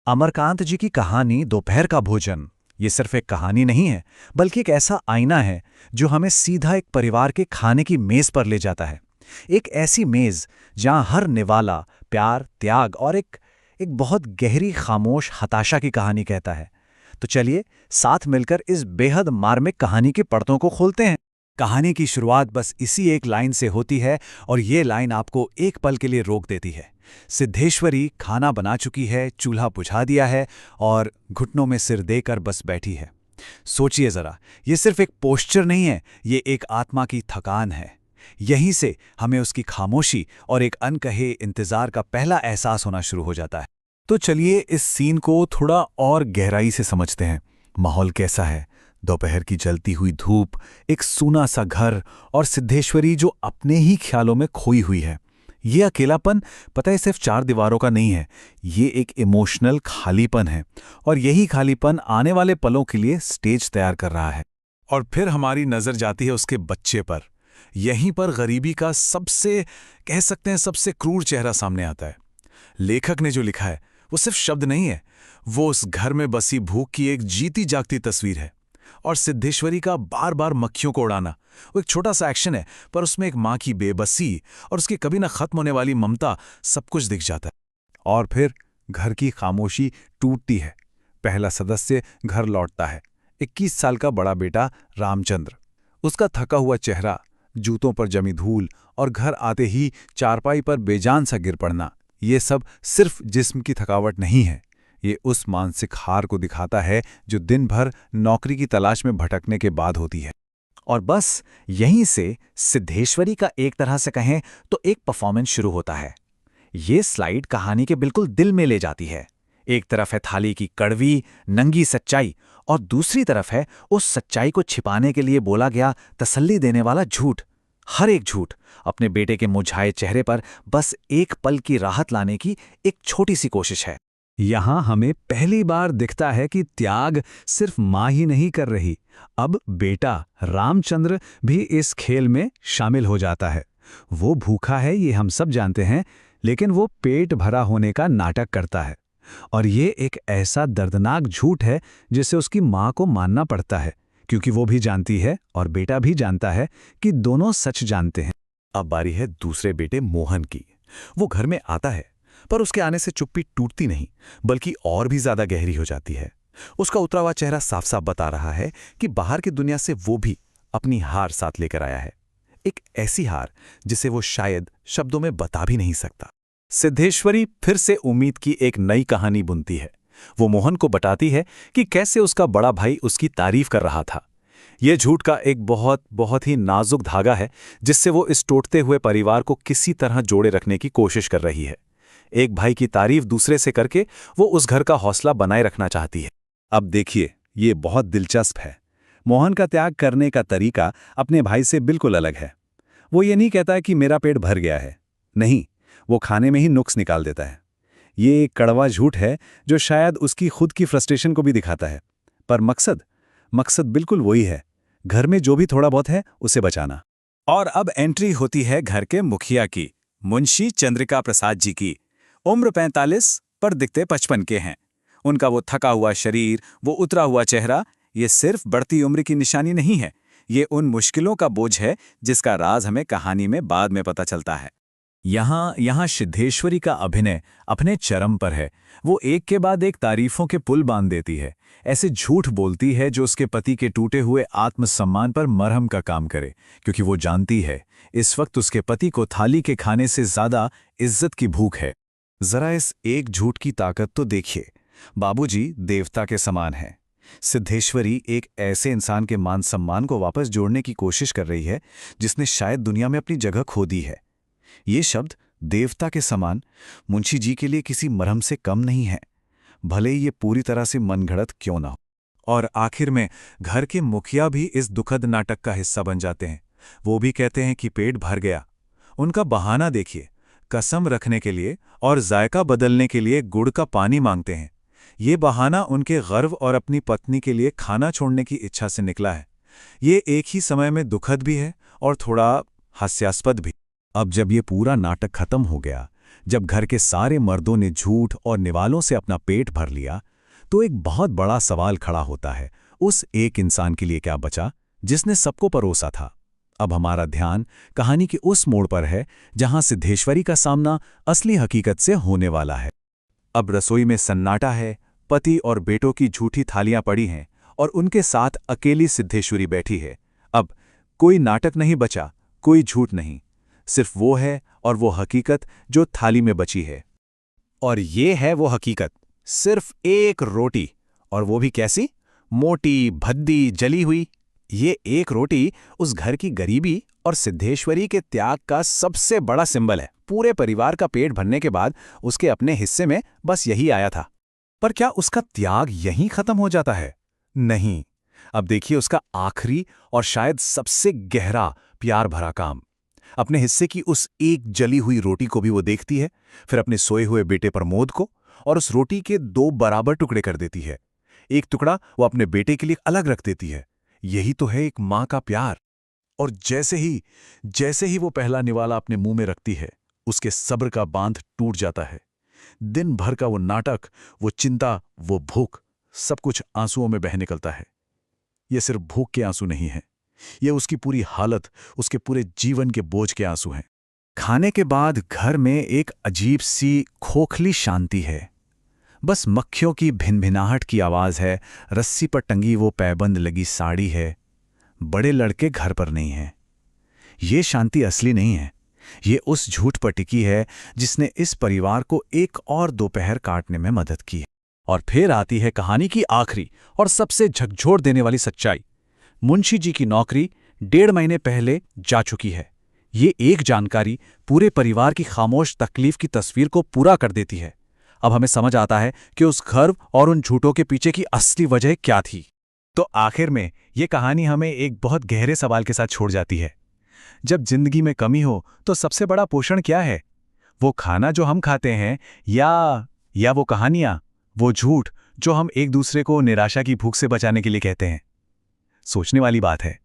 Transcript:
अमरकांत जी की कहानी दोपहर का भोजन ये सिर्फ एक कहानी नहीं है, बल्कि एक ऐसा आईना है जो हमें सीधा एक परिवार के खाने की मेज पर ले जाता है। एक ऐसी मेज जहां हर निवाला प्यार, त्याग और एक बहुत गहरी खामोश हताशा की कहानी कहता है। तो चलिए साथ मिलकर इस बेहद मार्मिक कहानी की परतों को खोलते हैं। कहानी की शुरुआत बस इसी एक लाइन से होती है और ये लाइन आपको एक पल के लिए रोक देती है। सिद्धेश्वरी खाना बना चुकी है, चूल्हा बुझा दिया है और घुटनों में सिर देकर बस बैठी है। सोचिए जरा, ये सिर्फ एक पोस्चर नहीं है, ये एक आत्मा की थकान है। यहीं से हमें उसकी खामोशी और एक अनकहे इंतजार का पहला एहसास होना शुरू हो जाता है। तो चलिए इस सीन को थोड़ा और गहराई से समझते हैं। माहौल कैसा है? दोपहर की जलती हुई धूप, एक सूना सा घर और सिद्धेश्वरी जो अपने ही ख्यालों में खोई हुई है। ये अकेलापन, पता है, सिर्फ चार दीवारों का नहीं है, ये एक इमोशनल खालीपन है। और यही खालीपन आने वाले पलों के लिए स्टेज तैयार कर रहा है। और फिर हमारी नजर जाती है उसके बच्चे पर। यहीं पर गरीबी का सबसे, कह सकते हैं, सबसे क्रूर चेहरा सामने आता है। लेखक ने जो लिखा है वो सिर्फ शब्द नहीं है, वो उस घर में बसी भूख की एक जीती जागती तस्वीर है। और सिद्धेश्वरी का बार बार मक्खियों को उड़ाना, वो एक छोटा सा एक्शन है, पर उसमें एक माँ की बेबसी और उसकी कभी ना खत्म होने वाली ममता सब कुछ दिख जाता है। और फिर घर की खामोशी टूटती है। पहला सदस्य घर लौटता है, 21 साल का बड़ा बेटा रामचंद्र। उसका थका हुआ चेहरा, जूतों पर जमी धूल और घर आते ही चारपाई पर बेजान सा गिर पड़ना, ये सब सिर्फ जिस्म की थकावट नहीं है, ये उस मानसिक हार को दिखाता है जो दिन भर नौकरी की तलाश में भटकने के बाद होती है। और बस यहीं से सिद्धेश्वरी का एक तरह से कहें तो एक परफॉर्मेंस शुरू होता है। ये स्लाइड कहानी के बिल्कुल दिल में ले जाती है। एक तरफ है थाली की कड़वी नंगी सच्चाई और दूसरी तरफ है उस सच्चाई को छिपाने के लिए बोला गया तसल्ली देने वाला झूठ। हर एक झूठ अपने बेटे के मुरझाए चेहरे पर बस एक पल की राहत लाने की एक छोटी सी कोशिश है। यहां हमें पहली बार दिखता है कि त्याग सिर्फ मां ही नहीं कर रही, अब बेटा रामचंद्र भी इस खेल में शामिल हो जाता है। वो भूखा है, ये हम सब जानते हैं, लेकिन वो पेट भरा होने का नाटक करता है। और ये एक ऐसा दर्दनाक झूठ है जिसे उसकी मां को मानना पड़ता है, क्योंकि वो भी जानती है और बेटा भी जानता है कि दोनों सच जानते हैं। अब बारी है दूसरे बेटे मोहन की। वो घर में आता है, पर उसके आने से चुप्पी टूटती नहीं, बल्कि और भी ज्यादा गहरी हो जाती है। उसका उतरा हुआ चेहरा साफ साफ बता रहा है कि बाहर की दुनिया से वो भी अपनी हार साथ लेकर आया है। एक ऐसी हार जिसे वो शायद शब्दों में बता भी नहीं सकता। सिद्धेश्वरी फिर से उम्मीद की एक नई कहानी बुनती है। वो मोहन को बताती है कि कैसे उसका बड़ा भाई उसकी तारीफ कर रहा था। यह झूठ का एक बहुत बहुत ही नाजुक धागा है जिससे वो इस टूटते हुए परिवार को किसी तरह जोड़े रखने की कोशिश कर रही है। एक भाई की तारीफ दूसरे से करके वो उस घर का हौसला बनाए रखना चाहती है। अब देखिए, ये बहुत दिलचस्प है। मोहन का त्याग करने का तरीका अपने भाई से बिल्कुल अलग है। वो ये नहीं कहता कि मेरा पेट भर गया है, नहीं, वो खाने में ही नुक्स निकाल देता है। ये एक कड़वा झूठ है जो शायद उसकी खुद की फ्रस्ट्रेशन को भी दिखाता है, पर मकसद बिल्कुल वही है, घर में जो भी थोड़ा बहुत है उसे बचाना। और अब एंट्री होती है घर के मुखिया की, मुंशी चंद्रिका प्रसाद जी की। उम्र 45 पर दिखते 55 के हैं। उनका वो थका हुआ शरीर, वो उतरा हुआ चेहरा, ये सिर्फ बढ़ती उम्र की निशानी नहीं है, ये उन मुश्किलों का बोझ है जिसका राज हमें कहानी में बाद में पता चलता है। यहाँ सिद्धेश्वरी का अभिनय अपने चरम पर है। वो एक के बाद एक तारीफों के पुल बांध देती है, ऐसे झूठ बोलती है जो उसके पति के टूटे हुए आत्मसम्मान पर मरहम का काम करे, क्योंकि वो जानती है इस वक्त उसके पति को थाली के खाने से ज्यादा इज्जत की भूख है। जरा इस एक झूठ की ताकत तो देखिए। बाबूजी देवता के समान है। सिद्धेश्वरी एक ऐसे इंसान के मान सम्मान को वापस जोड़ने की कोशिश कर रही है जिसने शायद दुनिया में अपनी जगह खो दी है। ये शब्द देवता के समान मुंशी जी के लिए किसी मरहम से कम नहीं है, भले ही ये पूरी तरह से मनगढ़ंत क्यों ना हो। और आखिर में घर के मुखिया भी इस दुखद नाटक का हिस्सा बन जाते हैं। वो भी कहते हैं कि पेट भर गया। उनका बहाना देखिए, कसम रखने के लिए और जायका बदलने के लिए गुड़ का पानी मांगते हैं। ये बहाना उनके गर्व और अपनी पत्नी के लिए खाना छोड़ने की इच्छा से निकला है। ये एक ही समय में दुखद भी है और थोड़ा हास्यास्पद भी। अब जब ये पूरा नाटक खत्म हो गया, जब घर के सारे मर्दों ने झूठ और निवालों से अपना पेट भर लिया, तो एक बहुत बड़ा सवाल खड़ा होता है, उस एक इंसान के लिए क्या बचा जिसने सबको परोसा था। अब हमारा ध्यान कहानी के उस मोड़ पर है जहां सिद्धेश्वरी का सामना असली हकीकत से होने वाला है। अब रसोई में सन्नाटा है, पति और बेटों की झूठी थालियां पड़ी हैं और उनके साथ अकेली सिद्धेश्वरी बैठी है। अब कोई नाटक नहीं बचा, कोई झूठ नहीं, सिर्फ वो है और वो हकीकत जो थाली में बची है। और ये है वो हकीकत, सिर्फ एक रोटी, और वो भी कैसी? मोटी, भद्दी, जली हुई। ये एक रोटी उस घर की गरीबी और सिद्धेश्वरी के त्याग का सबसे बड़ा सिंबल है। पूरे परिवार का पेट भरने के बाद उसके अपने हिस्से में बस यही आया था। पर क्या उसका त्याग यहीं खत्म हो जाता है? नहीं। अब देखिए उसका आखिरी और शायद सबसे गहरा प्यार भरा काम। अपने हिस्से की उस एक जली हुई रोटी को भी वो देखती है, फिर अपने सोए हुए बेटे प्रमोद को, और उस रोटी के 2 बराबर टुकड़े कर देती है। एक टुकड़ा वो अपने बेटे के लिए अलग रख देती है। यही तो है एक माँ का प्यार। और जैसे ही वो पहला निवाला अपने मुंह में रखती है, उसके सब्र का बांध टूट जाता है। दिन भर का वो नाटक, वो चिंता, वो भूख, सब कुछ आंसुओं में बह निकलता है। ये सिर्फ भूख के आंसू नहीं है, ये उसकी पूरी हालत, उसके पूरे जीवन के बोझ के आंसू हैं। खाने के बाद घर में एक अजीब सी खोखली शांति है। बस मक्खियों की भिनभिनाहट की आवाज है, रस्सी पर टंगी वो पैबंद लगी साड़ी है। बड़े लड़के घर पर नहीं हैं। ये शांति असली नहीं है, ये उस झूठ पर टिकी है जिसने इस परिवार को एक और दोपहर काटने में मदद की है। और फिर आती है कहानी की आखिरी और सबसे झकझोर देने वाली सच्चाई। मुंशी जी की नौकरी 1.5 महीने पहले जा चुकी है। ये एक जानकारी पूरे परिवार की खामोश तकलीफ की तस्वीर को पूरा कर देती है। अब हमें समझ आता है कि उस घर और उन झूठों के पीछे की असली वजह क्या थी। तो आखिर में ये कहानी हमें एक बहुत गहरे सवाल के साथ छोड़ जाती है। जब जिंदगी में कमी हो तो सबसे बड़ा पोषण क्या है? वो खाना जो हम खाते हैं, या वो कहानियां, वो झूठ जो हम एक दूसरे को निराशा की भूख से बचाने के लिए कहते हैं? सोचने वाली बात है।